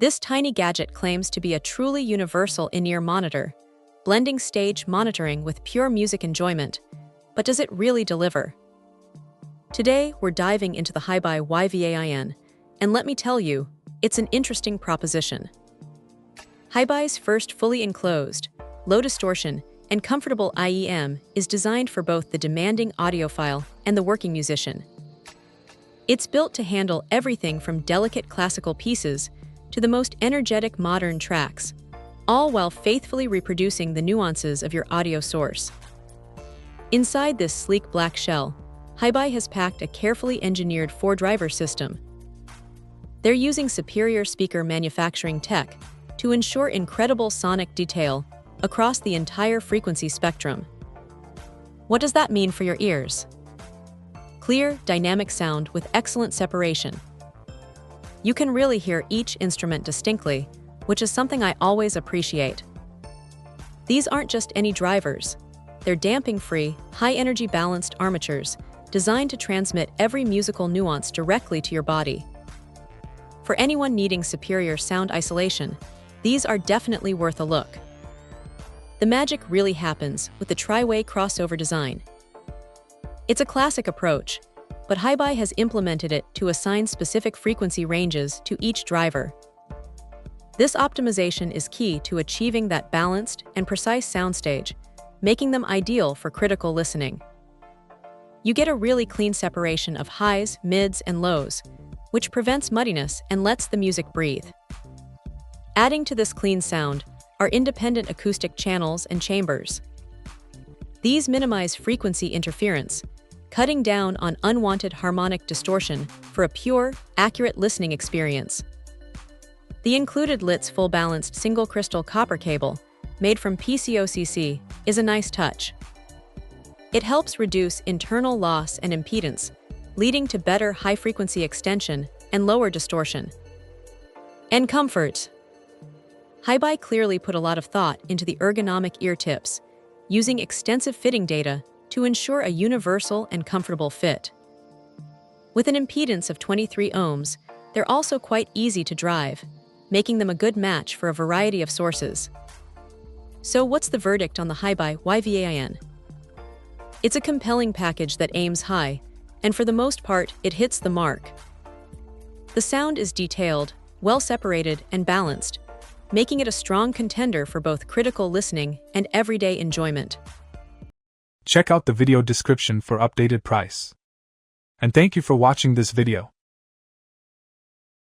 This tiny gadget claims to be a truly universal in-ear monitor, blending stage monitoring with pure music enjoyment. But does it really deliver? Today, we're diving into the HiBy YVAIN, and let me tell you, it's an interesting proposition. HiBy's first fully enclosed, low distortion, and comfortable IEM is designed for both the demanding audiophile and the working musician. It's built to handle everything from delicate classical pieces to the most energetic modern tracks, all while faithfully reproducing the nuances of your audio source. Inside this sleek black shell, HiBy has packed a carefully engineered 4-driver system. They're using superior speaker manufacturing tech to ensure incredible sonic detail across the entire frequency spectrum. What does that mean for your ears? Clear, dynamic sound with excellent separation. You can really hear each instrument distinctly, which is something I always appreciate. These aren't just any drivers. They're damping-free, high-energy balanced armatures designed to transmit every musical nuance directly to your body. For anyone needing superior sound isolation, these are definitely worth a look. The magic really happens with the tri-way crossover design. It's a classic approach, but HiBy has implemented it to assign specific frequency ranges to each driver. This optimization is key to achieving that balanced and precise soundstage, making them ideal for critical listening. You get a really clean separation of highs, mids, and lows, which prevents muddiness and lets the music breathe. Adding to this clean sound are independent acoustic channels and chambers. These minimize frequency interference, cutting down on unwanted harmonic distortion for a pure, accurate listening experience. The included LIT's full-balanced single-crystal copper cable, made from PCOCC, is a nice touch. It helps reduce internal loss and impedance, leading to better high-frequency extension and lower distortion. And comfort. HiBy clearly put a lot of thought into the ergonomic ear tips, using extensive fitting data to ensure a universal and comfortable fit. With an impedance of 23 ohms, they're also quite easy to drive, making them a good match for a variety of sources. So what's the verdict on the HiBy YVAIN? It's a compelling package that aims high, and for the most part, it hits the mark. The sound is detailed, well-separated, and balanced, making it a strong contender for both critical listening and everyday enjoyment. Check out the video description for updated price. And thank you for watching this video.